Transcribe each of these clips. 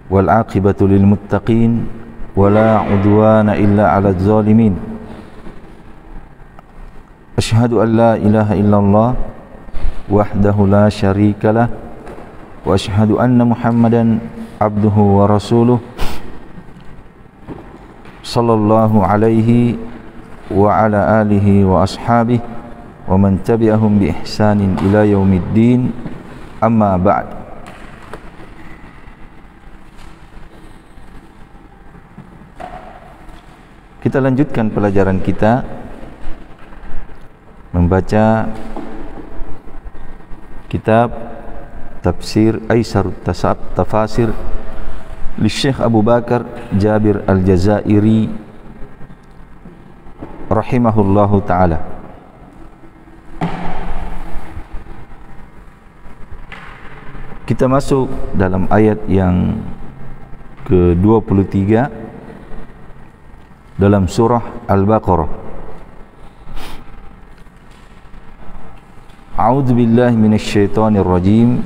والعاقبة للمتقين ولا عدوان إلا على الظالمين أشهد أن لا إله إلا الله وحده لا شريك له وأشهد أن محمدا عبده ورسوله صلى الله عليه وعلى آله وأصحابه ومن تبعهم بإحسان إلى يوم الدين أما بعد. Kita lanjutkan pelajaran kita membaca kitab Tafsir Aisarut Tafasir li Syekh Abu Bakar Jabir Al-Jazairi rahimahullahu ta'ala. Kita masuk dalam ayat yang ke-23 dalam surah Al-Baqarah. A'udzu billahi minasy syaithanir rajim.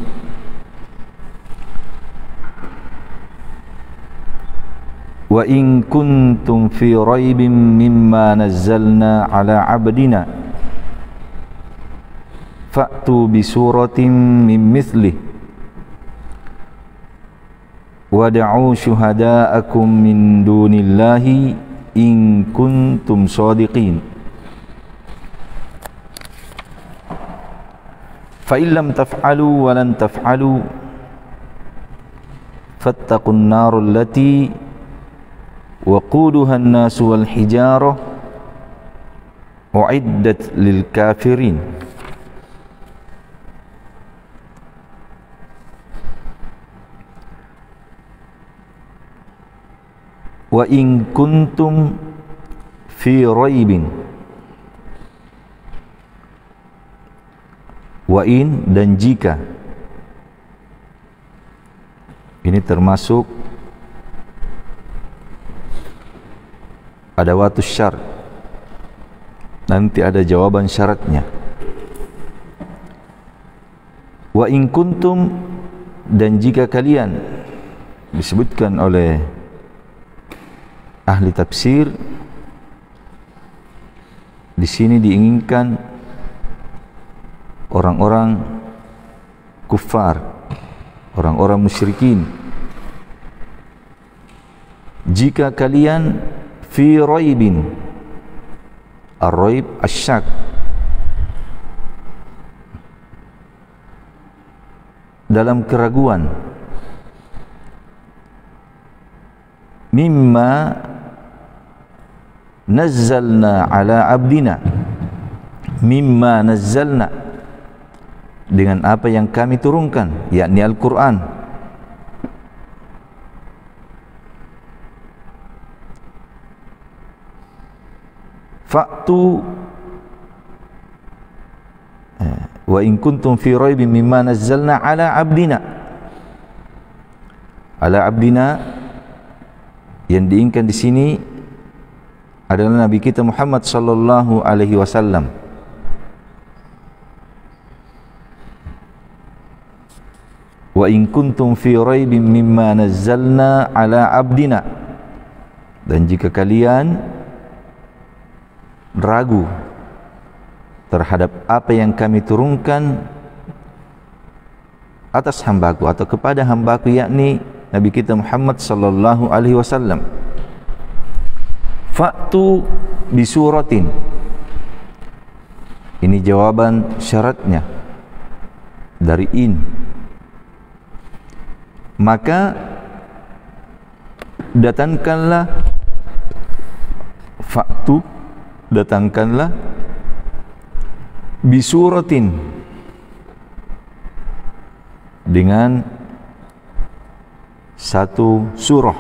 Wa in kuntum fi raibin mimma nazzalna ala 'abdina fa'tu bi suratin min mithlih wad'u syuhada'akum min dunillahi in kuntum shadiqin fa illam taf'alu wa lan taf'alu fattaqun narul lati waquduha an-nasu wal hijarah u'iddat lil kafirin. Wa in kuntum fi raibin. Wa in dan jika. Ini termasuk adawatus syarat. Nanti ada jawaban syaratnya. Wa in kuntum dan jika kalian, disebutkan oleh ahli tafsir di sini diinginkan orang-orang kufar, orang-orang musyrikin. Jika kalian fi raibin, ar-raib asyak, dalam keraguan, mimma nazzalna ala abdina, mimma nazzalna, dengan apa yang kami turunkan, yakni Al-Quran. Fa'tu wa in kuntum fi raibin mimma nazzalna ala abdina. Ala abdina yang diinginkan di sini adalah Nabi kita Muhammad sallallahu alaihi wasallam. Wa in kuntum fi raibin mimma nazzalna ala abdina, dan jika kalian ragu terhadap apa yang kami turunkan atas hambaku atau kepada hambaku, yakni Nabi kita Muhammad sallallahu alaihi wasallam, fa'tu bisuratin. Ini jawaban syaratnya dari in. Maka datangkanlah, fa'tu, datangkanlah bisuratin, dengan satu surah.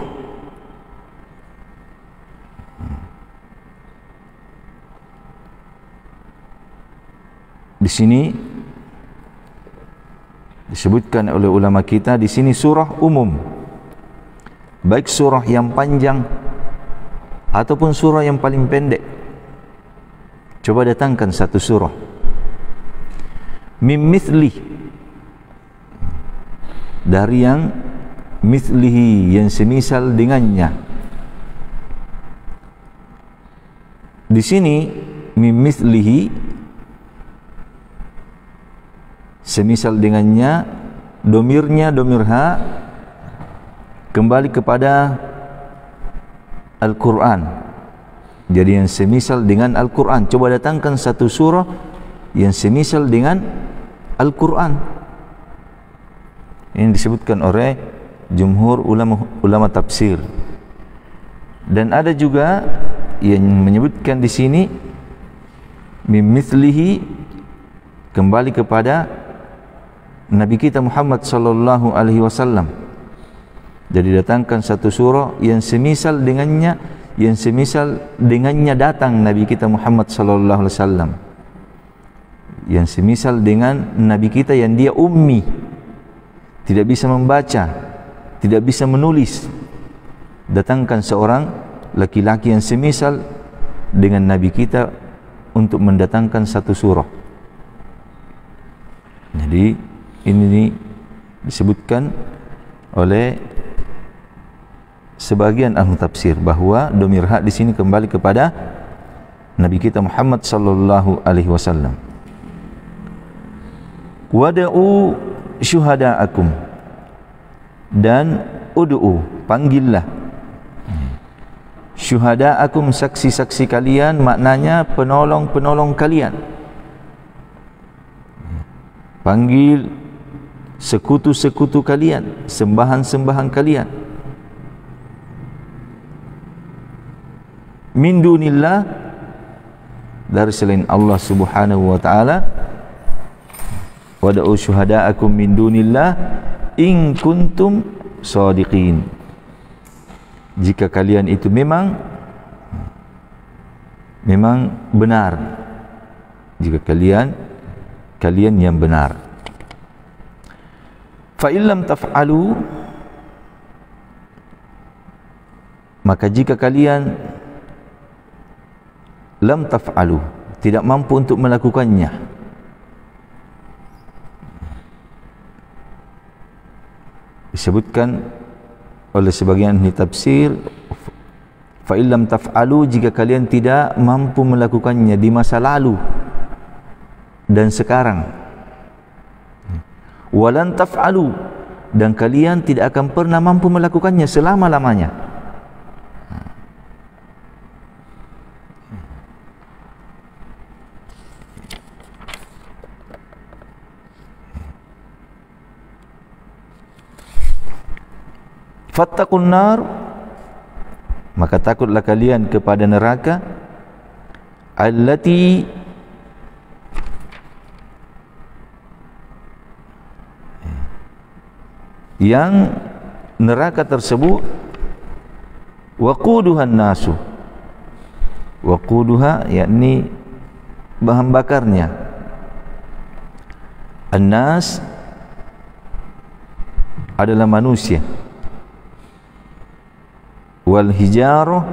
Di sini disebutkan oleh ulama kita, di sini surah umum, baik surah yang panjang ataupun surah yang paling pendek. Coba datangkan satu surah. Mim mithlih, dari yang mithlihi, yang semisal dengannya. Di sini min mithlihi, semisal dengannya, domirnya domir ha, kembali kepada Al-Quran. Jadi yang semisal dengan Al-Quran. Coba datangkan satu surah yang semisal dengan Al-Quran. Ini disebutkan oleh jumhur ulama tafsir. Dan ada juga yang menyebutkan di sini min mithlihi kembali kepada Nabi kita Muhammad sallallahu alaihi wasallam. Jadi datangkan satu surah yang semisal dengannya, yang semisal dengannya datang Nabi kita Muhammad sallallahu alaihi wasallam. Yang semisal dengan Nabi kita yang dia ummi, tidak bisa membaca, tidak bisa menulis. Datangkan seorang laki-laki yang semisal dengan Nabi kita untuk mendatangkan satu surah. Jadi ini disebutkan oleh sebagian ahli tafsir bahwa domir ha di sini kembali kepada Nabi kita Muhammad sallallahu alaihi wasallam. Wada'u syuhada'akum, dan ud'u, panggillah syuhada'akum, saksi-saksi kalian, maknanya penolong-penolong kalian. Panggil sekutu-sekutu kalian, sembahan-sembahan kalian. Min dunillah, dari selain Allah subhanahu wa ta'ala. Wada'u syuhada'akum min dunillah in kuntum shadiqin, jika kalian itu memang benar, jika kalian yang benar. Fa illam taf'alu, maka jika kalian lam taf'alu, tidak mampu untuk melakukannya, disebutkan oleh sebagian ahli tafsir, fa illam taf'alu, jika kalian tidak mampu melakukannya di masa lalu dan sekarang. Walan taf'alu, dan kalian tidak akan pernah mampu melakukannya selama-lamanya. Fattaqun nar, maka takutlah kalian kepada neraka, allati, yang neraka tersebut waquduhan nasu, waquduha yakni bahan bakarnya, annas adalah manusia, wal hijarah,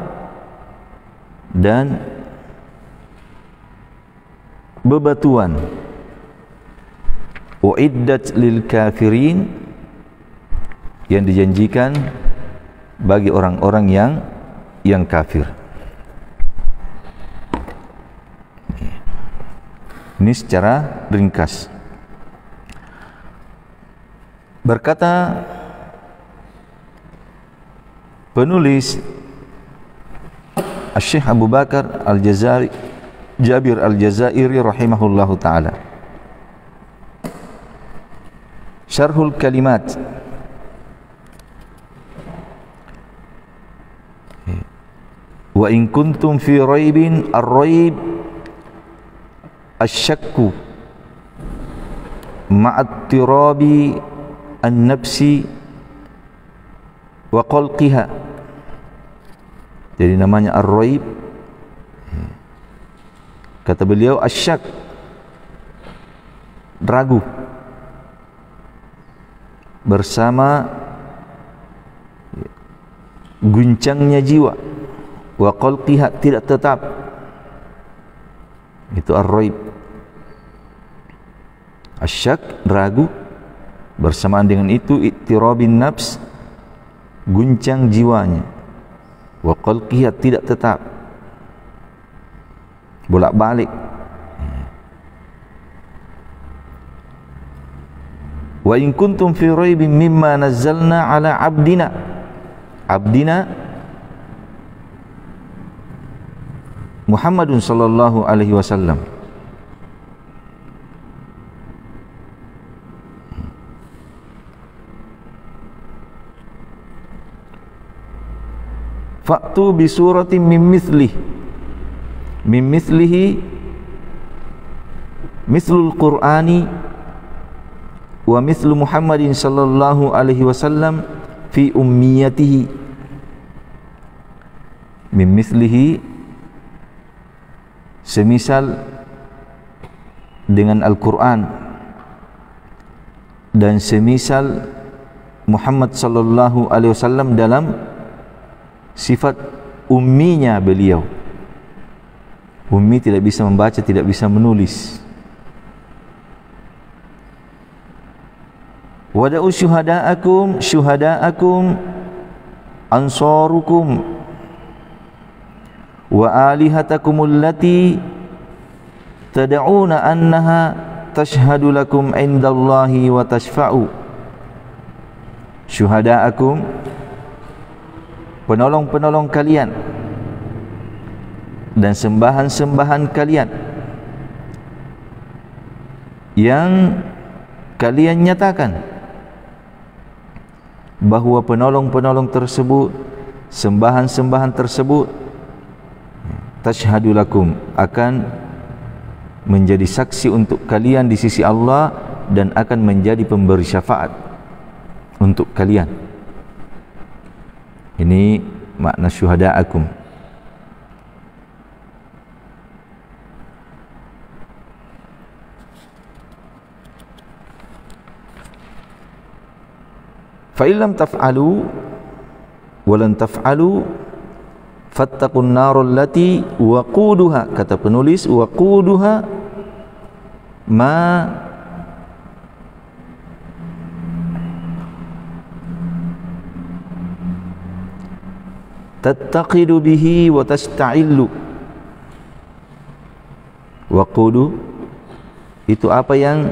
dan bebatuan, uiddat lil kafirin, yang dijanjikan bagi orang-orang yang kafir. Ini secara ringkas. Berkata penulis Syekh Abu Bakar Al-Jazairi, Jabir Al-Jazairi rahimahullahu ta'ala, Syarhul Kalimat, wa in kuntum fi raibin, ar-raib asyakku ma'at tirabi an-nafsi wa qalqiha. Jadi namanya ar-raib, kata beliau, asyak, ragu, bersama guncangnya jiwa, wa qalqiha, tidak tetap. Itu ar-raib. Asyak, ragu, bersamaan dengan itu ittirabin nafs, guncang jiwanya. Wa qalqiyat, tidak tetap, bolak-balik. Wa in kuntum fi raibin mimma nazzalna ala abdina. Abdina Muhammadun sallallahu alaihi wasallam. Fa'tu bi suratin min mithlihi mithlul Qur'ani wa mithlu Muhammadin sallallahu alaihi wasallam fi ummiyatihi. Min mithlihi, semisal dengan Al-Quran, dan semisal Muhammad sallallahu alaihi wasallam dalam sifat umminya beliau. Ummi tidak bisa membaca, tidak bisa menulis. Wada'u syuhada'akum ansarukum wa alihatakumul lati tad'una annaha tashhadu lakum indallahi wa tashfa'u. Syuhada'akum, penolong-penolong kalian dan sembahan-sembahan kalian yang kalian nyatakan bahawa penolong-penolong tersebut, sembahan-sembahan tersebut, tashhadu lakum, akan menjadi saksi untuk kalian di sisi Allah dan akan menjadi pemberi syafaat untuk kalian. Ini makna syuhada'akum. Fa illam taf'alu wa lan taf'alu fattaqun narul lati waquduha, kata penulis waquduha ma tattaqidu bihi wa tasta'illu. Waqudu itu apa yang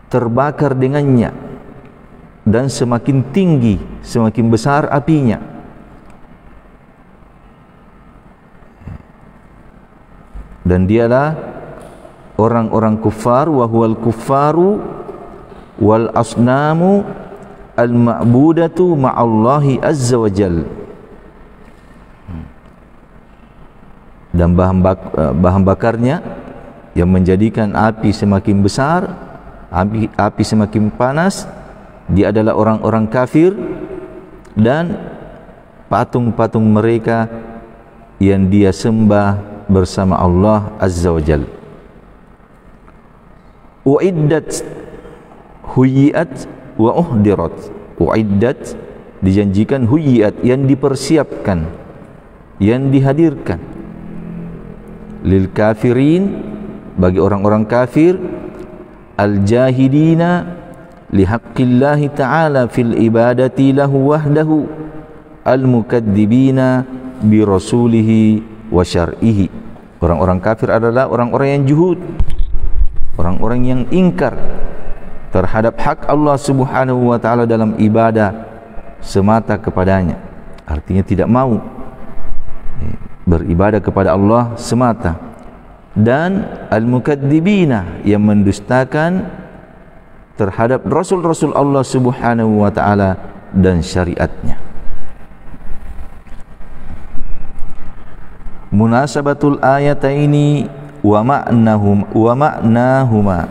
terbakar dengannya dan semakin tinggi, semakin besar apinya. Dan dialah orang-orang kufar, wa huwal kuffaru wal asnamu al-ma'budatu ma'allahi azza wa jal. Dan bahan bakarnya yang menjadikan api semakin besar, api semakin panas, dia adalah orang-orang kafir dan patung-patung mereka yang dia sembah bersama Allah azza wa jal. Uiddat, huyiat, wa uhdirat. Uiddat, dijanjikan, huyiat, yang dipersiapkan, yang dihadirkan, lil kafirin, bagi orang-orang kafir, al jahidina li haqqillahi ta'ala fil ibadati lahu wahdahu, al mukaddibina bi rasulihi wa syar'ihi. Orang-orang kafir adalah orang-orang yang juhud, orang-orang yang ingkar terhadap hak Allah subhanahu wa ta'ala dalam ibadah semata kepadanya. Artinya tidak mau beribadah kepada Allah semata. Dan al-mukaddibina, yang mendustakan terhadap Rasul-Rasul Allah subhanahu wa ta'ala dan syariatnya. Munasabatul ayataini wa ma'nahuma.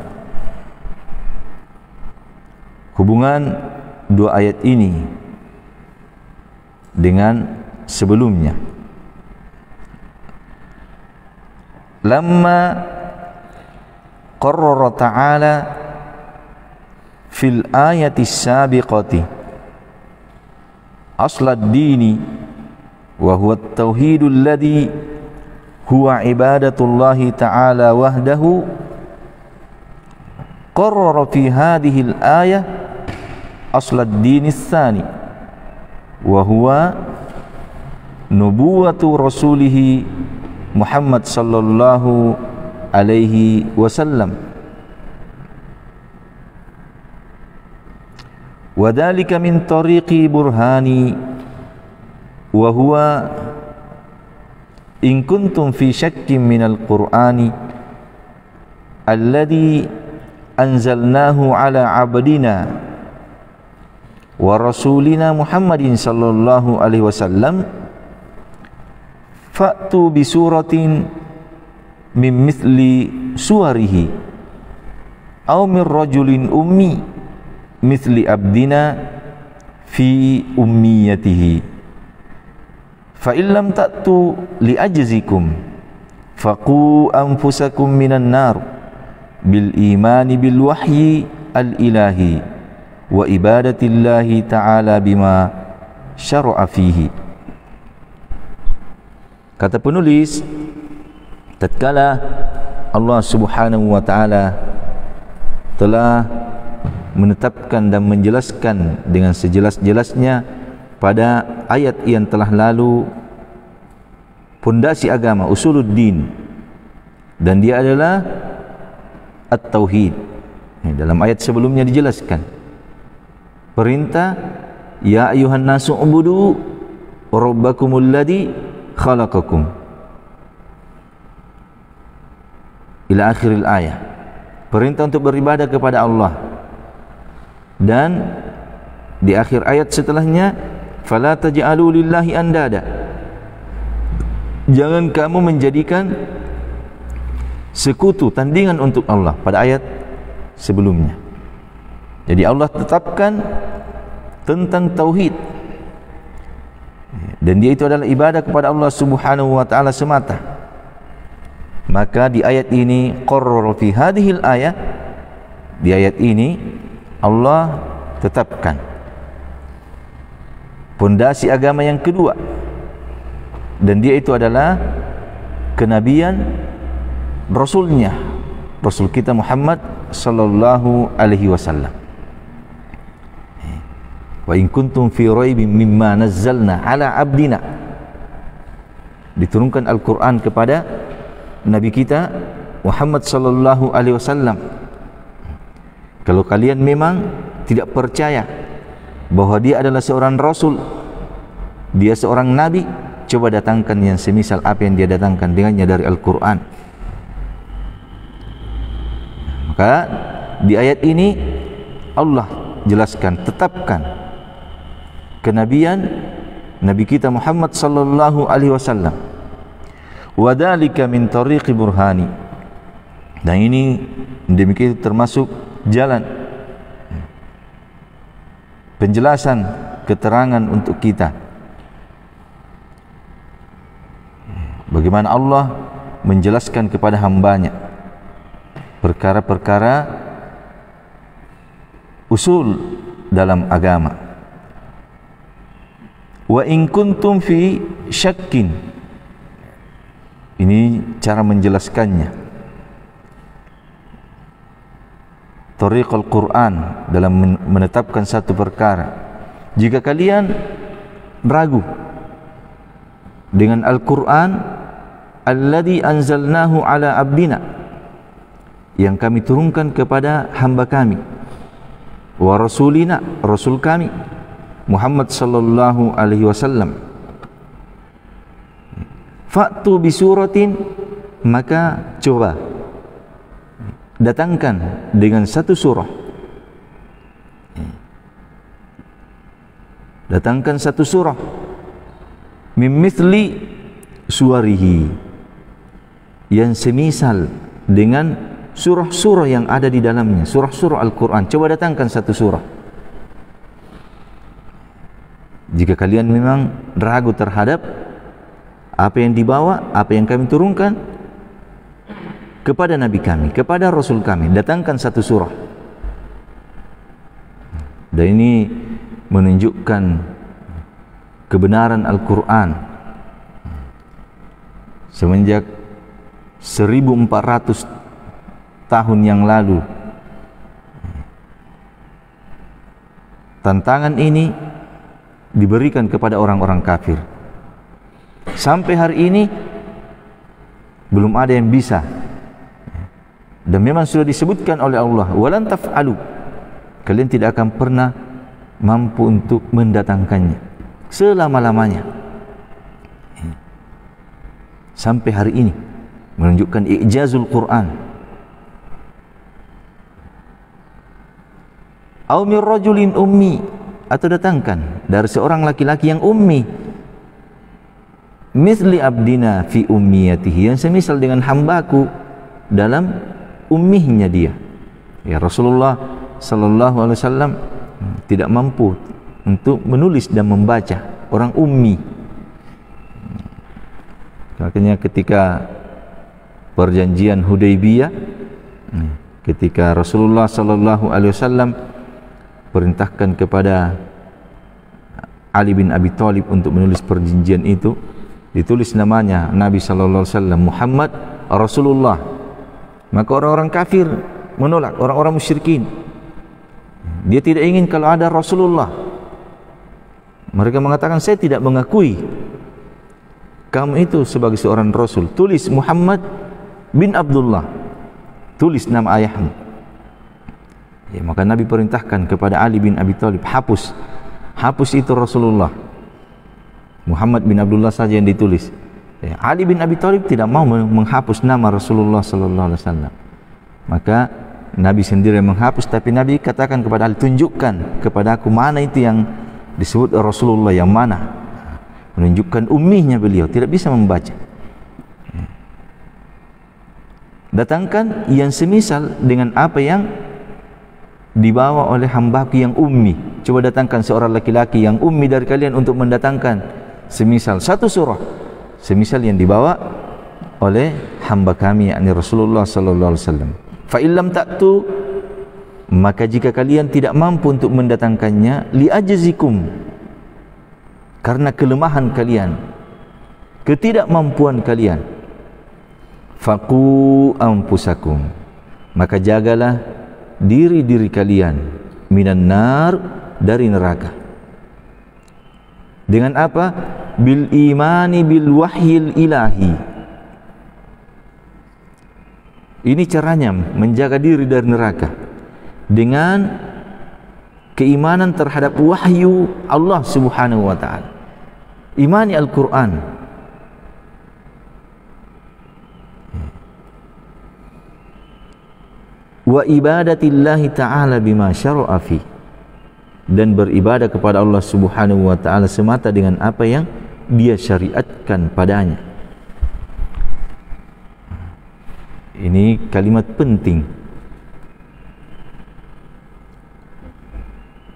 Hubungan dua ayat ini dengan sebelumnya. Lamma qarrara ta'ala fil ayati sabiqati aslad dini wa huwa at-tauhidul ladzi huwa ibadatullahi ta'ala wahdahu, qarrara fi hadhihi al-ayah aslad dini tsani wa huwa nubuwatu rasulih Muhammad sallallahu alaihi wasallam. Wa dzalika min tariqi burhani wa huwa in kuntum fi syakkin minal qur'ani alladhi anzalnahu ala abdina wa rasulina Muhammadin sallallahu alaihi wasallam fa'tu bi suratin min mithli suwarihi aw min rajulin ummi mithli abdina fi ummiyatihi fa illam ta'tu li ajzikum faqu anfusakum minan nar bil imani bil wahyi al ilahi wa ibadatillahi ta'ala bima syara'a fihi. Kata penulis, tatkala Allah Subhanahu wa taala telah menetapkan dan menjelaskan dengan sejelas-jelasnya pada ayat yang telah lalu pondasi agama, usuluddin, dan dia adalah at-tauhid. Dalam ayat sebelumnya dijelaskan perintah, ya ayuhan nasu ubudu rabbakumul ladzi khalaqakum ila akhiril ayat. Perintah untuk beribadah kepada Allah. Dan di akhir ayat setelahnya, fala taj'alu lillahi andada, jangan kamu menjadikan sekutu, tandingan untuk Allah, pada ayat sebelumnya. Jadi Allah tetapkan tentang tauhid, dan dia itu adalah ibadah kepada Allah Subhanahu wa taala semata. Maka di ayat ini, qarrara fi hadhil ayat, di ayat ini Allah tetapkan pondasi agama yang kedua, dan dia itu adalah kenabian Rasulnya, Rasul kita Muhammad sallallahu alaihi wasallam. Wa in kuntum fi raibin mimma nazzalna ala abdina, diturunkan Al-Quran kepada Nabi kita Muhammad sallallahu alaihi wasallam. Kalau kalian memang tidak percaya bahwa dia adalah seorang Rasul, dia seorang Nabi, coba datangkan yang semisal apa yang dia datangkan dengannya dari Al-Quran. Maka di ayat ini Allah jelaskan, tetapkan kenabian Nabi kita Muhammad sallallahu alaihi wasallam. Wa dzalika min tariqi burhani, dan ini demikian termasuk jalan penjelasan, keterangan untuk kita bagaimana Allah menjelaskan kepada hambanya perkara-perkara usul dalam agama. Wa in kuntum fi syakkin, ini cara menjelaskannya. Tariqul Quran dalam menetapkan satu perkara. Jika kalian ragu dengan Al-Quran alladzi anzalnahu ala abdina, yang kami turunkan kepada hamba kami, wa rasulina, rasul kami Muhammad sallallahu alaihi wasallam, fa'tu bi suratin, maka coba datangkan dengan satu surah, datangkan satu surah min mithli suwarihi, yang semisal dengan surah-surah yang ada di dalamnya, surah-surah Al-Quran. Coba datangkan satu surah. Jika kalian memang ragu terhadap apa yang dibawa, apa yang kami turunkan kepada Nabi kami, kepada Rasul kami, datangkan satu surah. Dan ini menunjukkan kebenaran Al-Quran. Semenjak 1400 tahun yang lalu, tantangan ini diberikan kepada orang-orang kafir. Sampai hari ini belum ada yang bisa. Dan memang sudah disebutkan oleh Allah, walan taf'alu, kalian tidak akan pernah mampu untuk mendatangkannya selama-lamanya. Sampai hari ini menunjukkan i'jazul Quran. Aw mir rajulin ummi, atau datangkan dari seorang laki-laki yang ummi, misli abdina fi ummiyatihi, yang semisal dengan hambaku dalam ummihnya dia. Ya, Rasulullah sallallahu alaihi wasallam tidak mampu untuk menulis dan membaca, orang ummi. Makanya ketika perjanjian Hudaybiyah, ketika Rasulullah sallallahu alaihi wasallam perintahkan kepada Ali bin Abi Thalib untuk menulis perjanjian itu, ditulis namanya Nabi sallallahu alaihi wasallam Muhammad Rasulullah. Maka orang-orang kafir menolak, orang-orang musyrikin. Dia tidak ingin kalau ada Rasulullah. Mereka mengatakan, saya tidak mengakui kamu itu sebagai seorang Rasul. Tulis Muhammad bin Abdullah, tulis nama ayahmu. Ya, maka Nabi perintahkan kepada Ali bin Abi Thalib, hapus itu Rasulullah, Muhammad bin Abdullah saja yang ditulis. Ya, Ali bin Abi Thalib tidak mau menghapus nama Rasulullah sallallahu alaihi wasallam. Maka Nabi sendiri menghapus, tapi Nabi katakan kepada Ali, tunjukkan kepada aku mana itu yang disebut Rasulullah, yang mana. Menunjukkan ummihnya beliau, tidak bisa membaca. Datangkan yang semisal dengan apa yang dibawa oleh hambaku yang ummi. Coba datangkan seorang laki-laki yang ummi dari kalian untuk mendatangkan semisal satu surah, semisal yang dibawa oleh hamba kami, yakni Rasulullah sallallahu alaihi wasallam. Fa illam ta'tu, maka jika kalian tidak mampu untuk mendatangkannya, li ajzikum, karena kelemahan kalian, ketidakmampuan kalian, faqu anfusakum, maka jagalah diri-diri kalian, minan nar, dari neraka. Dengan apa? Bil imani bil wahyil ilahi. Ini caranya menjaga diri dari neraka, dengan keimanan terhadap wahyu Allah Subhanahu wa taala. Imani Al-Quran. Wa ibadatillahi ta'ala bima syara'a fi, dan beribadah kepada Allah Subhanahu wa taala semata dengan apa yang Dia syariatkan padanya. Ini kalimat penting.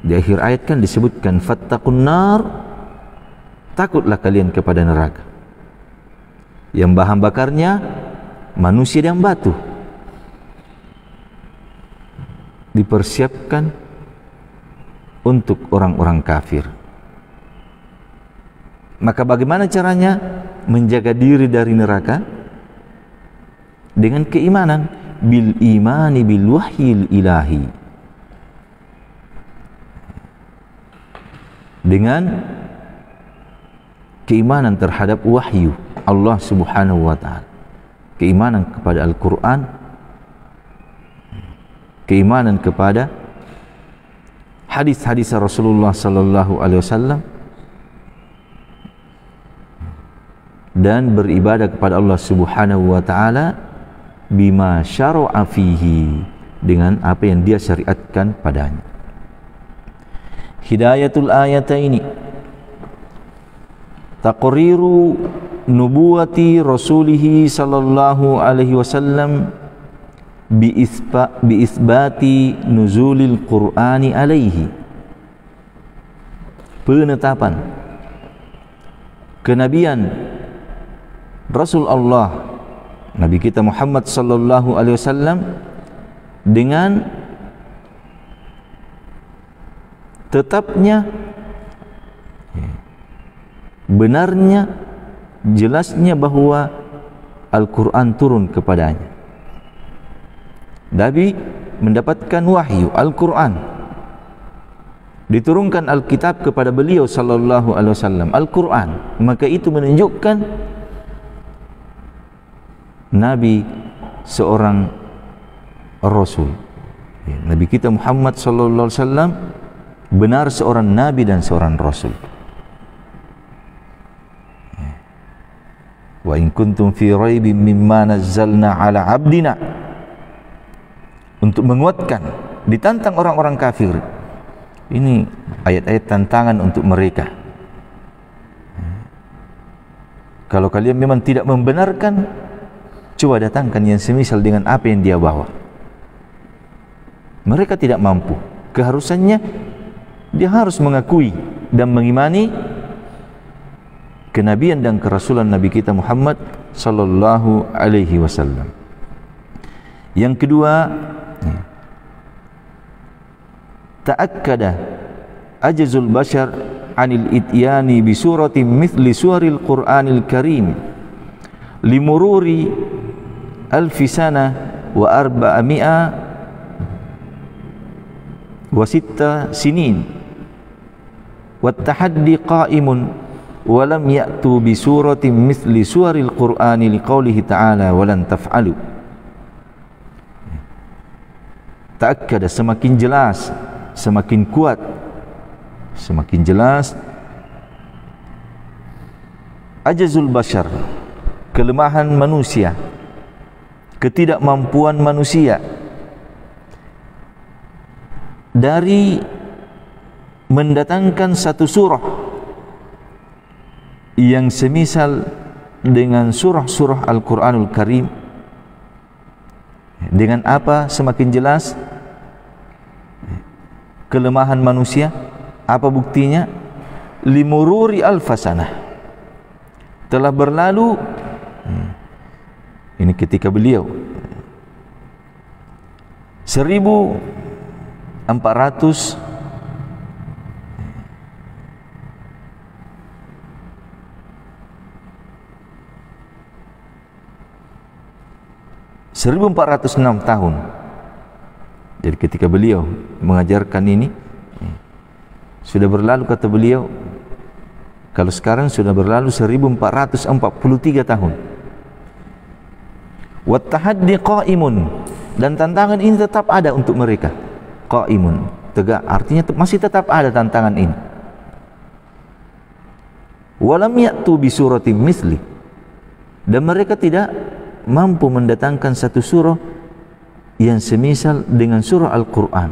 Di akhir ayat kan disebutkan fattaqun nar, takutlah kalian kepada neraka, yang bahan bakarnya manusia dan batu, dipersiapkan untuk orang-orang kafir. Maka bagaimana caranya menjaga diri dari neraka? Dengan keimanan, bil imani bil wahyil ilahi, dengan keimanan terhadap wahyu Allah Subhanahu wa taala, keimanan kepada Al-Quran, keimanan kepada hadis-hadis Rasulullah sallallahu alaihi wasallam, dan beribadah kepada Allah Subhanahu wa taala bima syara'a fihi, dengan apa yang Dia syariatkan padanya. Hidayatul ayataini taqriru nubuwati rasulih sallallahu alaihi wasallam bi isbati nuzulil Qur'ani alaihi. Penetapan kenabian Rasul Allah, Nabi kita Muhammad sallallahu alaihi wasallam, dengan tetapnya, benarnya, jelasnya bahwa Al-Quran turun kepadanya. Nabi mendapatkan wahyu Al-Quran diturunkan Alkitab kepada beliau sallallahu alaihi wasallam, Al-Quran, maka itu menunjukkan Nabi seorang Rasul. Nabi kita Muhammad sallallahu alaihi wasallam benar seorang Nabi dan seorang Rasul. Wa in kuntum fi raibin mimma nazzalna ala abdina, untuk menguatkan, ditantang orang-orang kafir. Ini ayat-ayat tantangan untuk mereka. Kalau kalian memang tidak membenarkan, coba datangkan yang semisal dengan apa yang dia bawa. Mereka tidak mampu. Keharusannya dia harus mengakui dan mengimani kenabian dan kerasulan Nabi kita Muhammad sallallahu alaihi wasallam. Yang kedua, ta'akkada ajzul bashar anil ityani bi suratin mithli suwaril Qur'anil Karim limururi alfi sana wa arba'ami'a wa sitta sinin wa tahaddi qa'imun wa lam ya'tu bi suratin mithli suwaril Qur'ani liqaulihi ta'ala wa lan taf'alu. Ta'akkada, semakin jelas, semakin kuat, semakin jelas, ajazul bashar, kelemahan manusia, ketidakmampuan manusia dari mendatangkan satu surah yang semisal dengan surah-surah Al-Quranul Karim. Dengan apa semakin jelas kelemahan manusia? Apa buktinya? Limururi alfasanah, telah berlalu, ini ketika beliau 1400 1406 tahun. Jadi ketika beliau mengajarkan ini, sudah berlalu, kata beliau, kalau sekarang sudah berlalu 1443 tahun. Wat tahaddi qa'imun, dan tantangan ini tetap ada untuk mereka. Qa'imun, tegak, artinya masih tetap ada tantangan ini. Walam ya'tu bi suratin misli, dan mereka tidak mampu mendatangkan satu surah yang semisal dengan surah Al-Quran.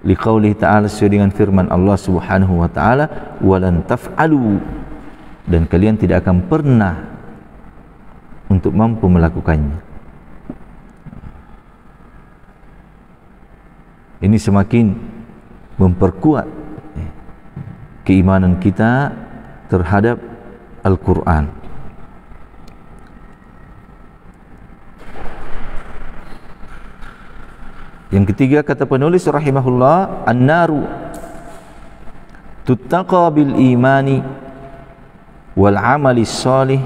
Liqaulihi ta'ala, sesuai dengan firman Allah subhanahu wa ta'ala, walan taf'alu, dan kalian tidak akan pernah untuk mampu melakukannya. Ini semakin memperkuat keimanan kita terhadap Al-Quran. Yang ketiga, kata penulis rahimahullah, an-naru tuttaqa bil imani wal amali salih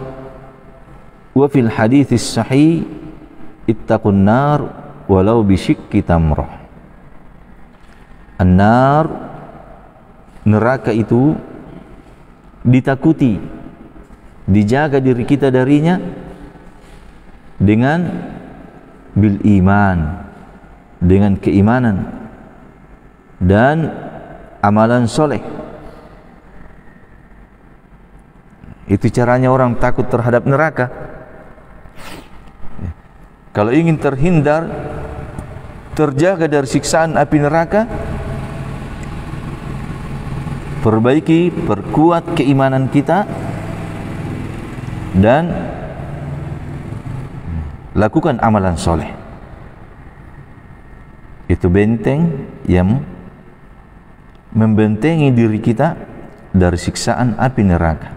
wa fil hadithis sahih ittaqun nar walau bisyikki tamrah. An-nar, neraka itu ditakuti, dijaga diri kita darinya dengan bil iman, dengan keimanan dan amalan soleh. Itu caranya orang takut terhadap neraka. Kalau ingin terhindar, terjaga dari siksaan api neraka, perbaiki, perkuat keimanan kita dan lakukan amalan soleh. Itu benteng yang membentengi diri kita dari siksaan api neraka.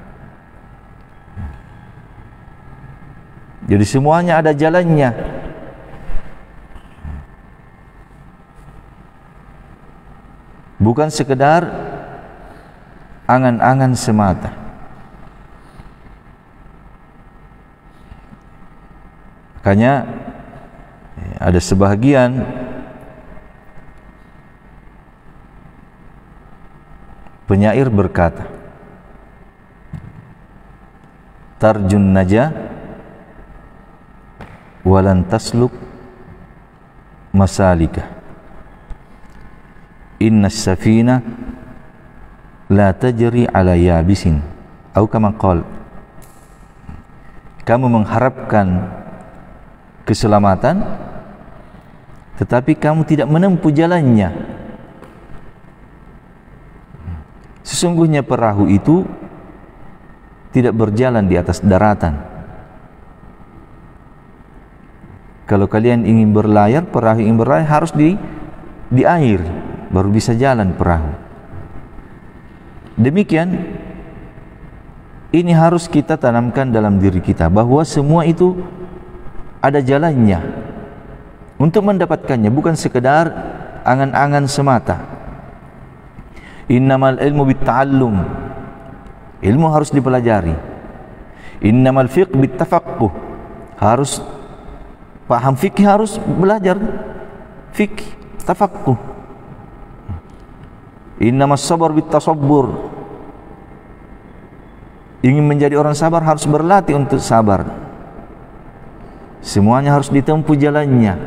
Jadi semuanya ada jalannya. Bukan sekedar angan-angan semata. Makanya ada sebahagian Penyair berkata, tarjun najah walan tasluk masalika, inna safina la tajri ala yabisin, atau kama qala, kamu mengharapkan keselamatan tetapi kamu tidak menempuh jalannya. Sesungguhnya perahu itu tidak berjalan di atas daratan. Kalau kalian ingin berlayar, perahu ingin berlayar harus di air, baru bisa jalan perahu. Demikian, ini harus kita tanamkan dalam diri kita, bahwa semua itu ada jalannya untuk mendapatkannya, bukan sekedar angan-angan semata. Innamal ilmu bitta'allum, ilmu harus dipelajari. Innamal fiqh bittafaqquh, harus paham fikih, harus belajar fikih, tafaqquh. Innamas sabar bittasabbur, ingin menjadi orang sabar harus berlatih untuk sabar. Semuanya harus ditempuh jalannya.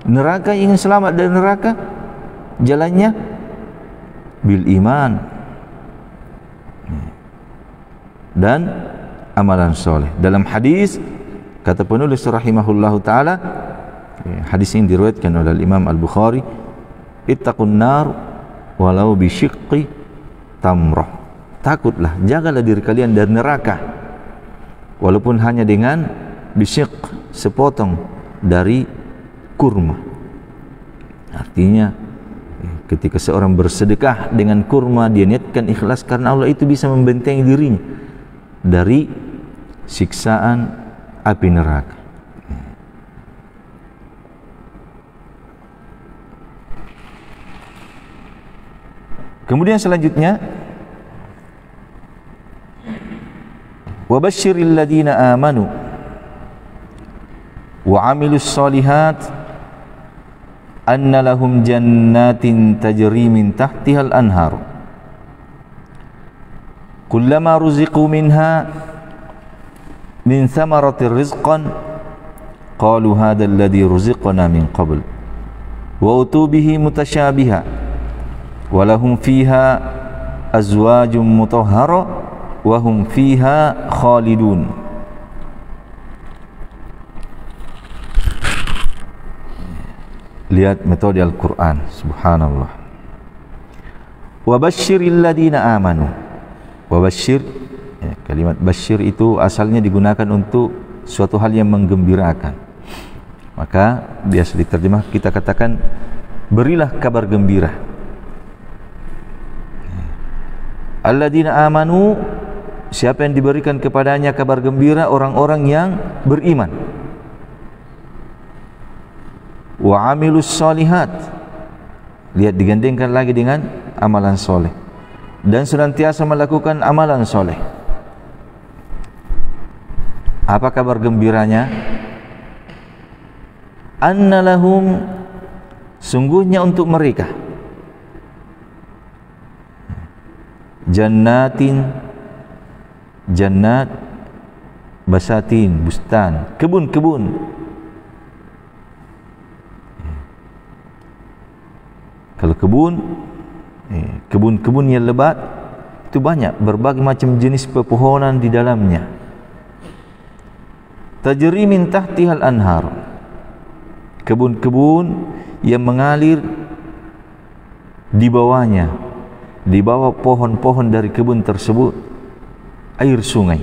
Neraka, ingin selamat dari neraka, jalannya bil iman dan amalan soleh. Dalam hadis, kata penulis rahimahullahu ta'ala, hadis ini diriwayatkan oleh Imam Al-Bukhari, ittaqun nar walau bisyiqqi tamrah, takutlah, jagalah diri kalian dari neraka walaupun hanya dengan bisyiq, sepotong dari kurma. Artinya ketika seorang bersedekah dengan kurma, dia niatkan ikhlas karena Allah, itu bisa membentengi dirinya dari siksaan api neraka. Kemudian selanjutnya, wa basyiril ladina amanu wa amilus solihat anna lahum jannatin tajri min tahtihal anhar kullama ruziqu minha min thamaratir rizqan qalu hadha alladhi ruziqna min qabl wa utubihi mutasyabiha wa lahum fiha azwajum mutahhara wa hum fiha khalidun. Lihat metode Al-Quran, subhanallah. Wa basyiril ladina amanu. Wa basyir, kalimat basyir itu asalnya digunakan untuk suatu hal yang menggembirakan. Maka biasa diterjemah, kita katakan berilah kabar gembira. Alladina amanu, siapa yang diberikan kepadanya kabar gembira? Orang-orang yang beriman. Wa amilus solihat, lihat digandengkan lagi dengan amalan soleh, dan senantiasa melakukan amalan soleh. Apa kabar gembiranya? Anna lahum, sungguhnya untuk mereka, jannatin, jannat, basatin, bustan, kebun-kebun. Kalau kebun-kebun yang lebat itu banyak, berbagai macam jenis pepohonan di dalamnya. Tajri min tahtihal anhar, kebun-kebun yang mengalir di bawahnya, di bawah pohon-pohon dari kebun tersebut air sungai.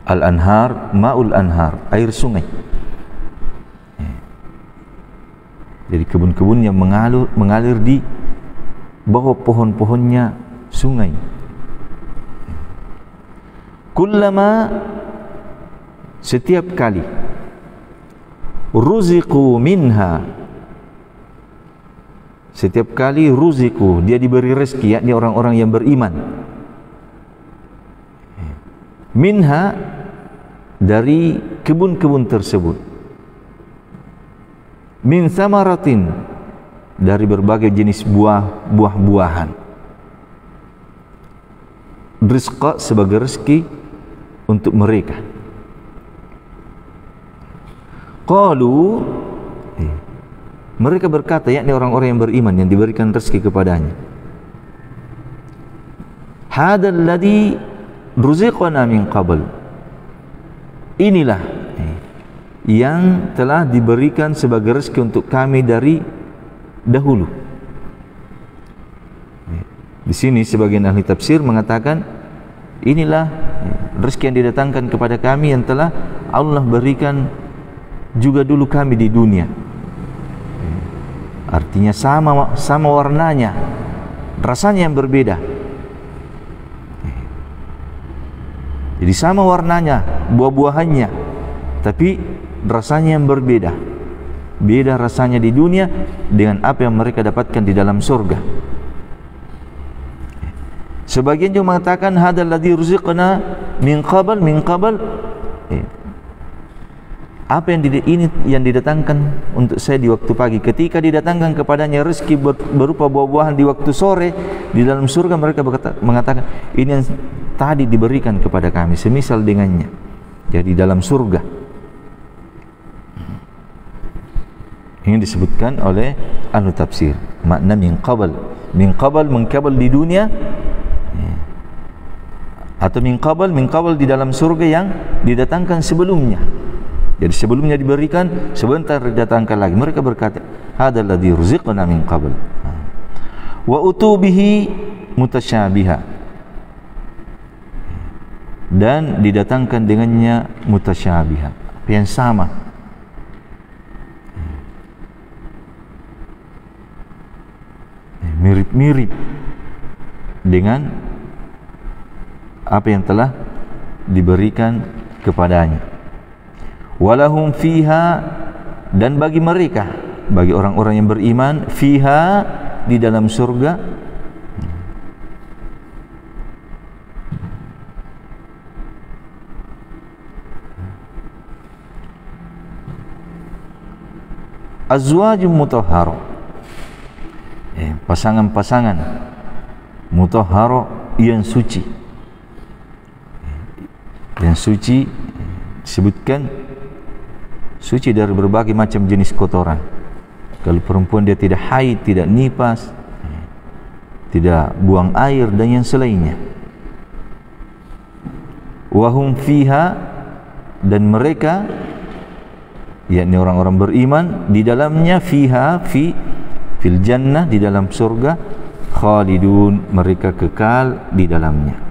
Al-anhar, ma'ul anhar, air sungai. Jadi kebun-kebun yang mengalir di bawah pohon-pohonnya sungai. Kullama, setiap kali, ruziqu minha, setiap kali ruziqu, dia diberi rezeki, yakni orang-orang yang beriman. Minha, dari kebun-kebun tersebut. Min samaratin, dari berbagai jenis buah-buahan. rizqa sebagai rezeki untuk mereka. Qalu, mereka berkata, yakni orang-orang yang beriman yang diberikan rezeki kepadanya, hadzal ladzi ruziqana min qabl, inilah yang telah diberikan sebagai rezeki untuk kami dari dahulu. Di sini sebagian ahli tafsir mengatakan, inilah rezeki yang didatangkan kepada kami yang telah Allah berikan juga dulu kami di dunia. Artinya sama warnanya, rasanya yang berbeda. Jadi sama warnanya, buah-buahannya, tapi rasanya yang berbeda. Beda rasanya di dunia dengan apa yang mereka dapatkan di dalam surga. Sebagian juga mengatakan hadzal ladzi ruziqna min qabl. Apa yang ini yang didatangkan untuk saya di waktu pagi. Ketika didatangkan kepadanya rezeki berupa buah-buahan di waktu sore di dalam surga, mereka mengatakan ini yang tadi diberikan kepada kami, semisal dengannya. Jadi dalam surga. Ini disebutkan oleh ahli tafsir. Makna min qabl. Min qabl di dunia, atau min qabl di dalam surga yang didatangkan sebelumnya. Jadi sebelumnya diberikan, sebentar didatangkan lagi. Mereka berkata, hadzal ladzi ruziqna min qabl. Wa utubihi mutasyabiha, dan didatangkan dengannya mutasyabiha, yang sama. Mirip-mirip dengan apa yang telah diberikan kepadanya. Walahum fiha, dan bagi mereka, bagi orang-orang yang beriman, fiha, di dalam surga, azwajum mutahharo, pasangan-pasangan mutahharo yang suci. Yang suci disebutkan suci dari berbagai macam jenis kotoran. Kalau perempuan dia tidak haid, tidak nifas, tidak buang air dan yang selainnya. Wahum fiha, dan mereka, yakni orang-orang beriman, di dalamnya fiha, fil jannah, di dalam surga, khalidun, mereka kekal di dalamnya.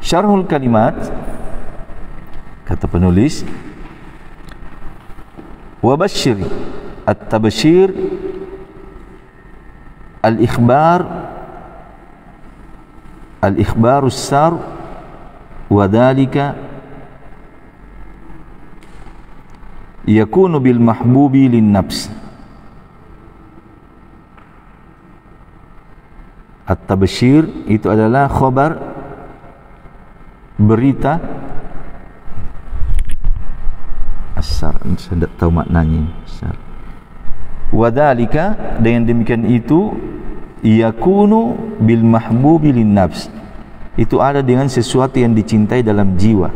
Syarhul kalimat, kata penulis, wa basyir at-tabsyir al-ikhbarus sar wa dhalika yakunu bil mahbubi lin nafs. At-tabsyir itu adalah khabar, berita, asar, saya tidak tahu maknanya. Wadhalika, dengan demikian itu, yakunu bil mahbubi lin nafs, itu ada dengan sesuatu yang dicintai dalam jiwa.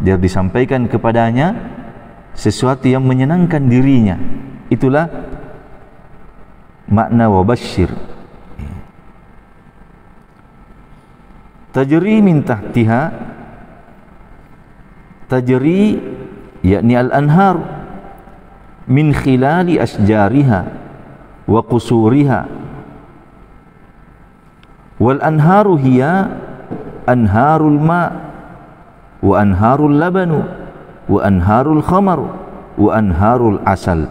Dia disampaikan kepadanya sesuatu yang menyenangkan dirinya. Itulah makna wabasyir. Tajri min tahtiha, tajri yakni al-anhar min khilali asjariha wa qusuriha, wal anharu hiya anharul ma wa anharul labanu wa anharul khamar wa anharul asal.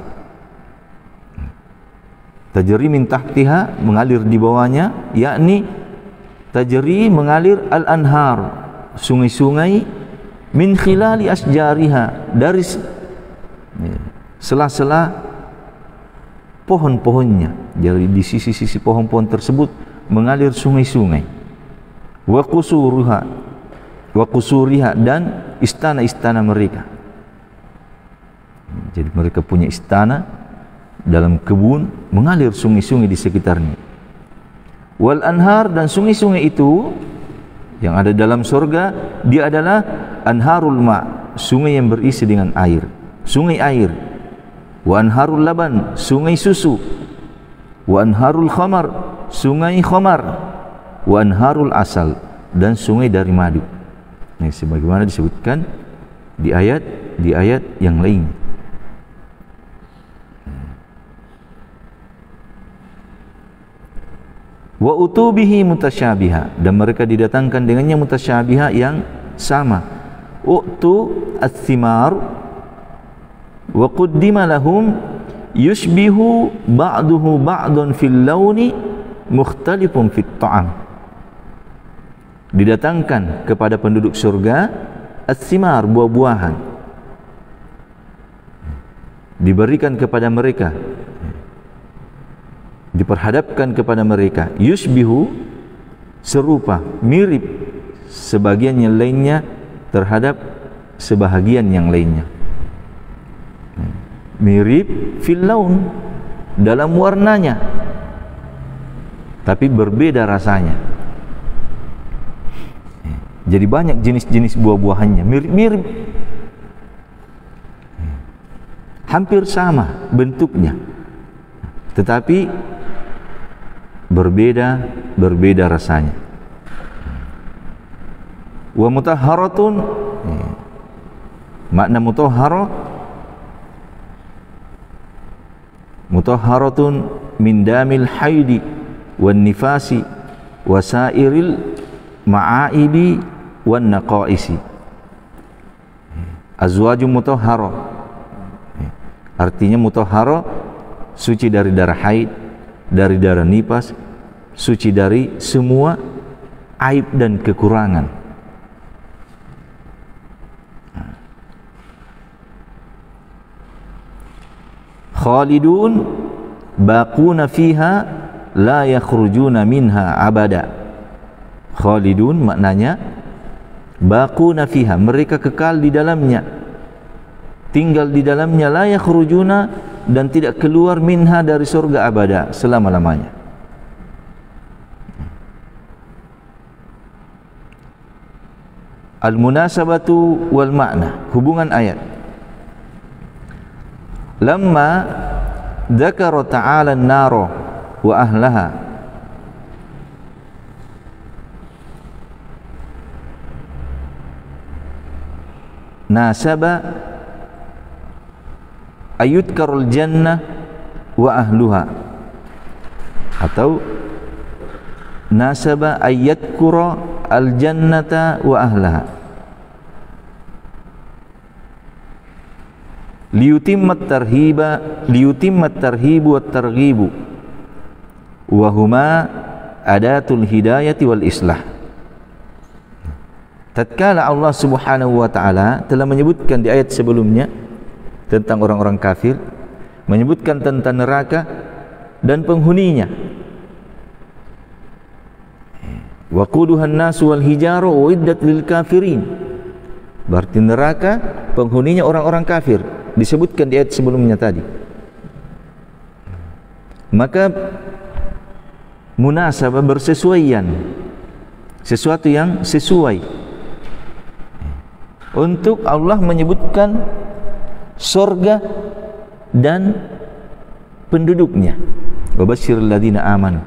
Tajri min tahtiha, mengalir di bawahnya, yakni tajri, mengalir, al-anhar, sungai-sungai, min khilali asjariha, dari sela-sela pohon-pohonnya. Jadi di sisi-sisi pohon-pohon tersebut mengalir sungai-sungai. Wa qusuriha, dan istana-istana mereka. Jadi mereka punya istana, dalam kebun mengalir sungai-sungai di sekitarnya. Wal anhar, dan sungai-sungai itu yang ada dalam surga, dia adalah anharul ma, sungai yang berisi dengan air, sungai air. Wa anharul laban, sungai susu. Wa anharul khamar, sungai khamar. Wa anharul asal, dan sungai dari madu. Ini sebagaimana disebutkan di ayat yang lain. Wa utubihi mutasyabiha, dan mereka didatangkan dengannya mutasyabiha yang sama. Utu ats-thimar wa quddima lahum yushbihu ba'duhu ba'dun fil launi mukhtalifun fit ta'am. Didatangkan kepada penduduk surga ats-thimar, buah-buahan, diberikan kepada mereka, diperhadapkan kepada mereka, yushbihu, serupa, mirip sebagian yang lainnya terhadap sebahagian yang lainnya. Mirip fil laun, dalam warnanya, tapi berbeda rasanya. Jadi banyak jenis-jenis buah-buahannya mirip-mirip, hampir sama bentuknya, tetapi berbeda rasanya. Wa mutahharatun, makna mutahharatun min damil haidi wan nifasi wasairil ma'aibi wan naqaisi. Azwajum mutahhara, artinya mutahhara suci dari darah haid, dari darah nifas, suci dari semua aib dan kekurangan. Khalidun baquna fiha la yakhrujuna minha abada. Khalidun maknanya baquna fiha, mereka kekal di dalamnya, tinggal di dalamnya, la yakhrujuna, dan tidak keluar minha, dari surga abada, selama-lamanya. Al-munasabatu wal makna, hubungan ayat. Lamma dzakara ta'ala an-nara wa ahlaha, nasaba ayudkarul jannah wa ahluha, atau nasaba ayyadkura al jannata wa ahlaha, liyutimmat tarhibu wat targhibu wa huma adatul hidayati wal islah. Tatkala Allah Subhanahu wa taala telah menyebutkan di ayat sebelumnya tentang orang-orang kafir, menyebutkan tentang neraka dan penghuninya. Waquduhan nasu wal hijaru uiddat lil kafirin. Berarti neraka penghuninya orang-orang kafir, disebutkan di ayat sebelumnya tadi. Maka munasabah, bersesuaian, sesuatu yang sesuai, untuk Allah menyebutkan surga dan penduduknya. Wabashshiril ladzina amanu,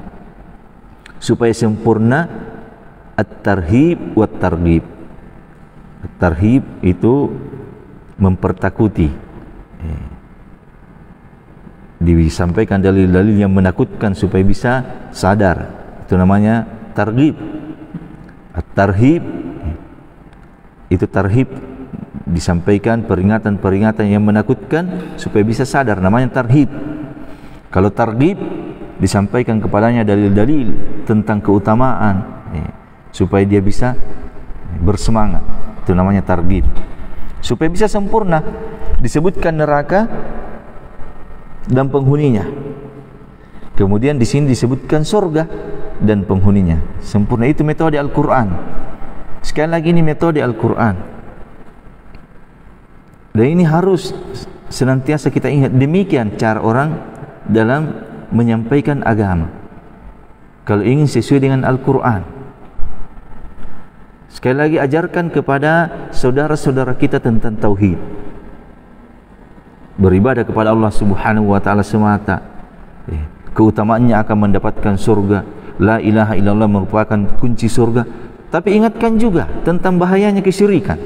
supaya sempurna at-tarhib wat targhib. At-tarhib itu mempertakuti, disampaikan dalil-dalil yang menakutkan supaya bisa sadar, itu namanya targhib. At-tarhib itu, tarhib disampaikan peringatan-peringatan yang menakutkan supaya bisa sadar, namanya tarhib. Kalau targhib disampaikan kepadanya dalil-dalil tentang keutamaan supaya dia bisa bersemangat, itu namanya targhib. Supaya bisa sempurna, disebutkan neraka dan penghuninya. Kemudian di sini disebutkan surga dan penghuninya. Sempurna, itu metode Al-Qur'an. Sekali lagi, ini metode Al-Qur'an. Dan ini harus senantiasa kita ingat, demikian cara orang dalam menyampaikan agama. Kalau ingin sesuai dengan Al-Quran, sekali lagi ajarkan kepada saudara-saudara kita tentang tauhid, beribadah kepada Allah Subhanahu wa taala semata. Keutamaannya akan mendapatkan surga. La ilaha illallah merupakan kunci surga. Tapi ingatkan juga tentang bahayanya kesyirikan,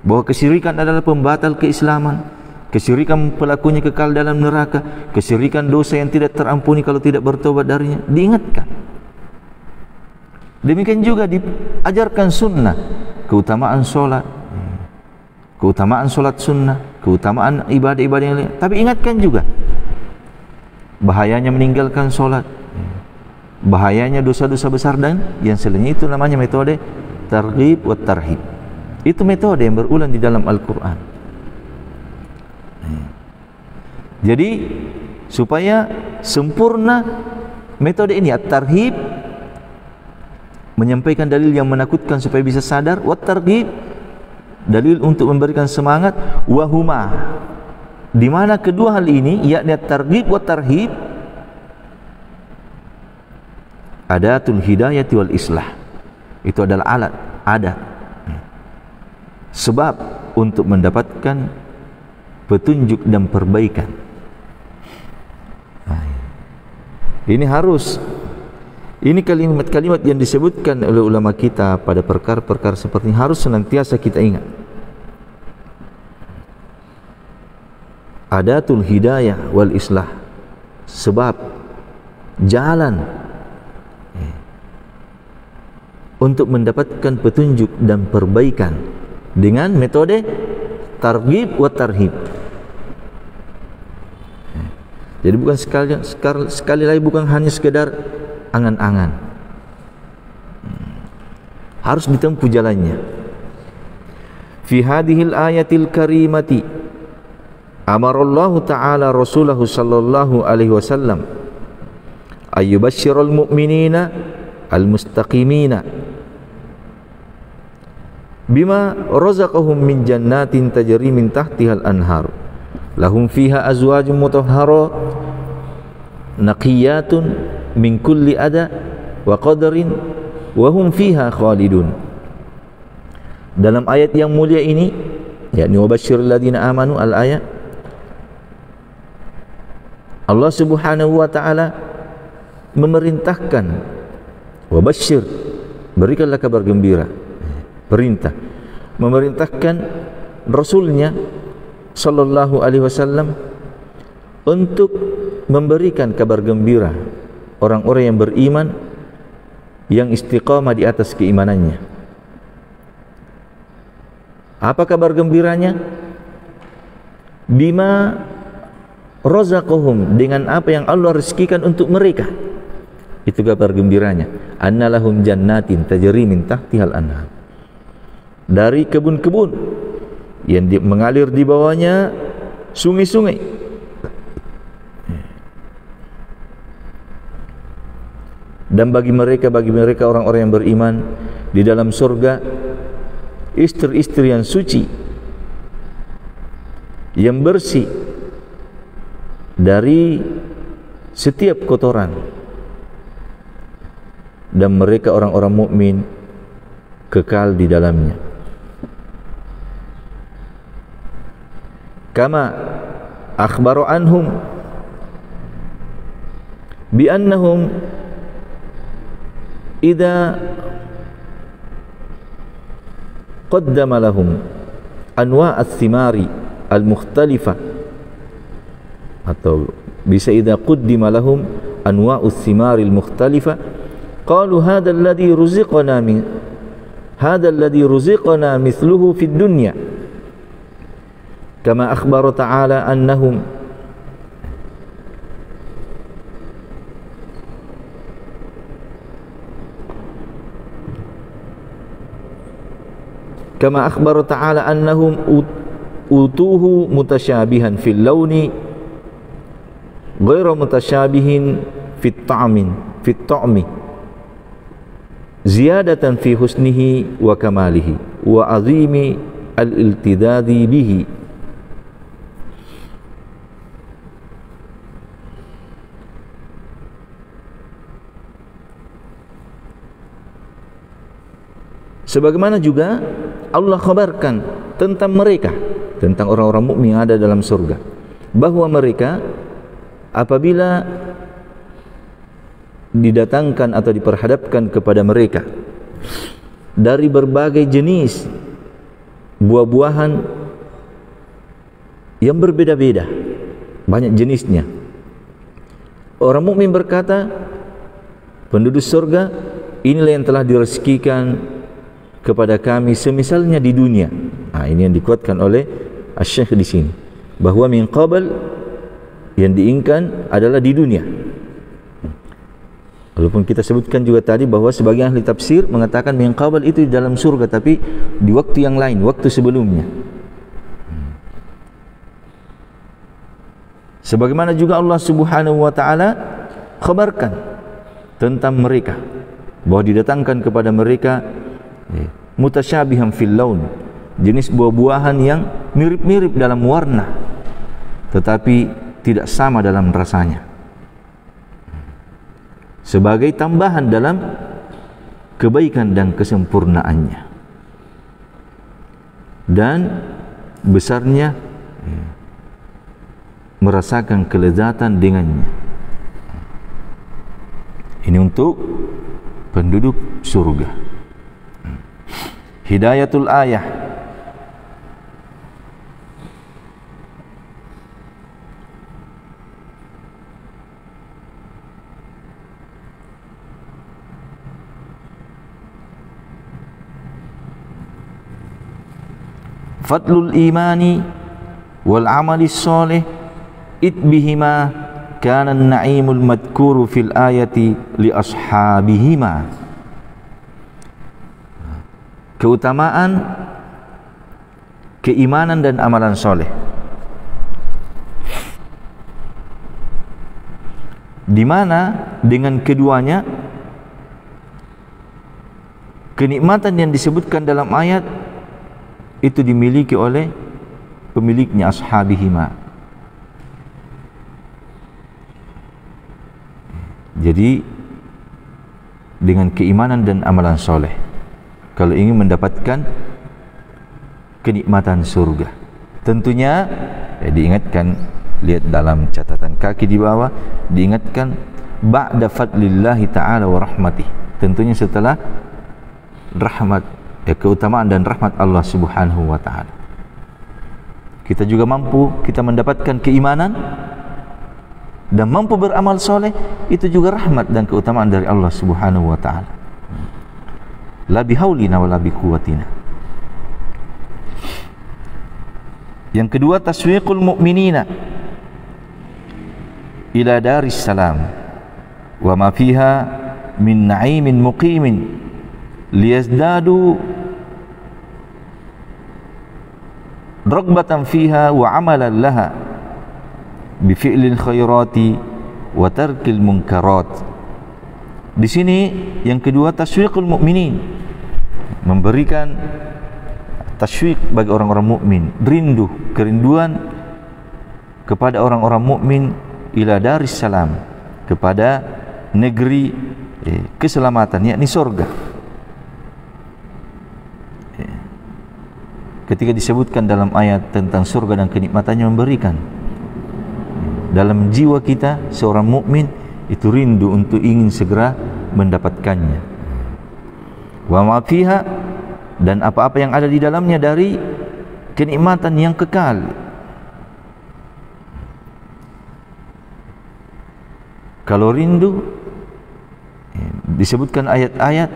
bahwa kesyirikan adalah pembatal keislaman, kesyirikan pelakunya kekal dalam neraka, kesyirikan dosa yang tidak terampuni kalau tidak bertobat darinya. Diingatkan. Demikian juga diajarkan sunnah, keutamaan solat, keutamaan solat sunnah, keutamaan ibadah-ibadah yang lain. Tapi ingatkan juga bahayanya meninggalkan solat, bahayanya dosa-dosa besar, dan yang selainnya. Itu namanya metode targhib wa tarhib. Itu metode yang berulang di dalam Al-Quran. Jadi supaya sempurna metode ini, at-tarhib menyampaikan dalil yang menakutkan supaya bisa sadar, wa targhib dalil untuk memberikan semangat, wa huma, di mana kedua hal ini, yakni at-targhib wa tarhib, adatul hidayati wal islah. Itu adalah alat, adat, sebab untuk mendapatkan petunjuk dan perbaikan. Ini harus, ini kalimat-kalimat yang disebutkan oleh ulama kita pada perkara-perkara seperti ini harus senantiasa kita ingat. Adatul hidayah wal islah, sebab jalan untuk mendapatkan petunjuk dan perbaikan dengan metode targhib wa tarhib. Jadi bukan sekali lagi bukan hanya sekedar angan-angan, harus ditempuh jalannya. Fi hadhil ayatil karimati amarallahu ta'ala rasulahu sallallahu alaihi wasallam ayyubashshiral mu'minina al-mustaqimina bima razaqahum min jannatin tajri min tahtihal anhar lahum fiha azwajun mutahhara naqiyatun min kulli ada wa qadarin wa hum fiha khalidun. Dalam ayat yang mulia ini, yakni wabasyiril ladzina amanu, al-ayat, Allah Subhanahu wa taala memerintahkan, wabasyir, berikanlah kabar gembira, perintah, memerintahkan Rasulnya sallallahu alaihi wasallam untuk memberikan kabar gembira orang-orang yang beriman, yang istiqamah di atas keimanannya. Apa kabar gembiranya? Bima razaqahum, dengan apa yang Allah rezekikan untuk mereka. Itu kabar gembiranya. Annalahum jannatin tajri min tahtihal anhar, dari kebun-kebun yang mengalir di bawahnya sungai-sungai. Dan bagi mereka orang-orang yang beriman, di dalam surga istri-istri yang suci, yang bersih dari setiap kotoran, dan mereka orang-orang mukmin kekal di dalamnya. Kama akhbaru anhum bi annahum idza qaddama lahum anwa' ath-thimari al-mukhtalifah, atau bisa idza qaddima lahum anwa' ath-thimari al-mukhtalifah qalu hadha alladhi ruziqna min hadha alladhi ruziqna mithluhu fid dunya kama akhbara ta'ala annahum kama akhbara ta'ala annahum utuhu mutasyabihan fil launi ghairu mutasyabihin fit ta'mi ziyadatan fi husnihi wa kamalihi wa azimi al-iltidadi bihi. Sebagaimana juga Allah khabarkan tentang mereka, tentang orang-orang mukmin yang ada dalam surga, bahwa mereka apabila didatangkan atau diperhadapkan kepada mereka dari berbagai jenis buah-buahan yang berbeda-beda, banyak jenisnya, orang mukmin berkata, penduduk surga, inilah yang telah direzekikan kepada kami semisalnya di dunia. Ini yang dikuatkan oleh Asy-Syaikh di sini, bahwa min qabl yang diinginkan adalah di dunia. Walaupun kita sebutkan juga tadi bahwa sebagian ahli tafsir mengatakan min qabl itu di dalam surga, tapi di waktu yang lain, waktu sebelumnya. Sebagaimana juga Allah Subhanahu wa taala khabarkan tentang mereka, bahwa didatangkan kepada mereka mutasyabihan fil laun, jenis buah-buahan yang mirip-mirip dalam warna tetapi tidak sama dalam rasanya, sebagai tambahan dalam kebaikan dan kesempurnaannya dan besarnya merasakan kelezatan dengannya. Ini untuk penduduk surga. Hidayatul ayah, fadlul imani wal amali sholih itbihima kana an-na'imul madhkuru fil ayati li ashabihima. Keutamaan keimanan dan amalan soleh, di mana dengan keduanya kenikmatan yang disebutkan dalam ayat itu dimiliki oleh pemiliknya, ashabihima. Jadi dengan keimanan dan amalan soleh, kalau ingin mendapatkan kenikmatan surga, tentunya diingatkan, lihat dalam catatan kaki di bawah, diingatkan ba'da fadlillahi ta'ala wa rahmatih, tentunya setelah rahmat, keutamaan dan rahmat Allah Subhanahu wa ta'ala. Kita juga mampu kita mendapatkan keimanan dan mampu beramal soleh, itu juga rahmat dan keutamaan dari Allah Subhanahu wa ta'ala. La bihaulina wa la biquwatina. Yang kedua, taswiqul mu'minina ila daris salam wa ma fiha min na'imin muqimin liyazdadu ragbatan fiha wa amalan laha bi fi'lil khairati wa tarkil munkarat. Di sini yang kedua, taswiqul mu'minin, memberikan taswiq bagi orang-orang mukmin, rindu, kerinduan kepada orang-orang mukmin ila daris salam, kepada negeri keselamatan, yakni surga. Ketika disebutkan dalam ayat tentang surga dan kenikmatannya, memberikan dalam jiwa kita seorang mukmin itu rindu untuk ingin segera mendapatkannya. Wa ma fiha, dan apa-apa yang ada di dalamnya dari kenikmatan yang kekal. Kalau rindu, disebutkan ayat-ayat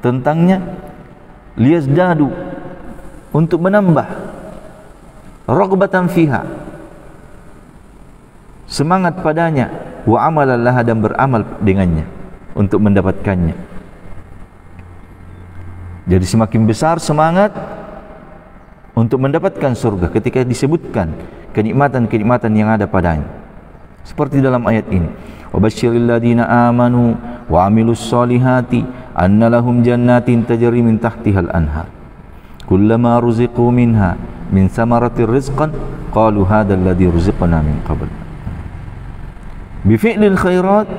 tentangnya, liyazdadu, untuk menambah, raghbatan fiha, semangat padanya, wa amalan laha, dan beramal dengannya untuk mendapatkannya. Jadi semakin besar semangat untuk mendapatkan surga ketika disebutkan kenikmatan-kenikmatan yang ada padanya. Seperti dalam ayat ini, wa basyiril ladina amanu wa amilus solihati anna lahum jannatin tajri min tahtihal anhar kullama ruziqu minha min samaratir rizqan qalu hadzal ladzi ruziqna min qabl. Bi fi'lil khairat,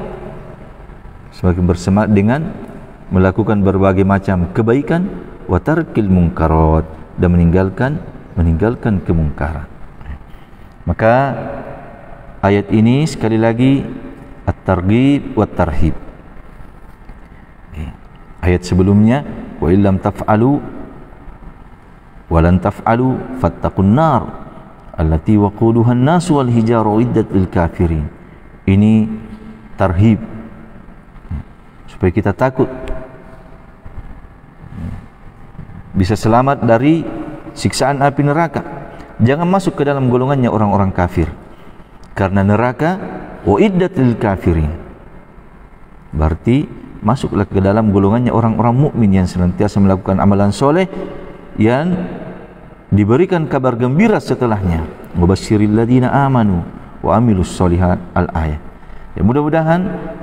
semakin bersemangat dengan melakukan berbagai macam kebaikan, wa tarkil munkarat, dan meninggalkan kemungkaran. Maka ayat ini sekali lagi at-targhib wa tarhib. Ayat sebelumnya, wa illam taf'alu wa lan taf'alu fattaqun nar allati waquduha an-nas wal hijaru iddat lil kafirin. Ini tarhib, supaya kita takut bisa selamat dari siksaan api neraka. Jangan masuk ke dalam golongannya orang-orang kafir, karena neraka uiddat lil kafirin, berarti masuklah ke dalam golongannya orang-orang mukmin yang senantiasa melakukan amalan soleh yang diberikan kabar gembira setelahnya. Mubasyiril ladzina amanu wa amilus sholihat, al-ayat. Ya, mudah-mudahan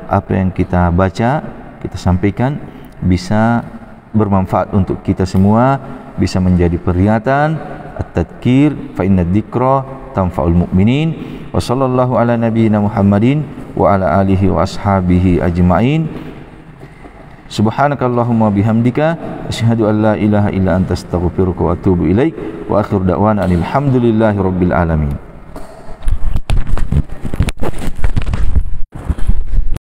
apa yang kita baca, kita sampaikan bisa bermanfaat untuk kita semua, bisa menjadi peringatan, at-tadhkir, fa inna dzikra tanfa'ul mu'minin. Wa sallallahu ala nabiyyina Muhammadin wa ala alihi wa ashabihi ajma'in. Subhanakallahumma bihamdika asyhadu an la ilaha illa anta astaghfiruka wa atubu ilaik. Wa akhiru da'wana alhamdulillahi rabbil alamin.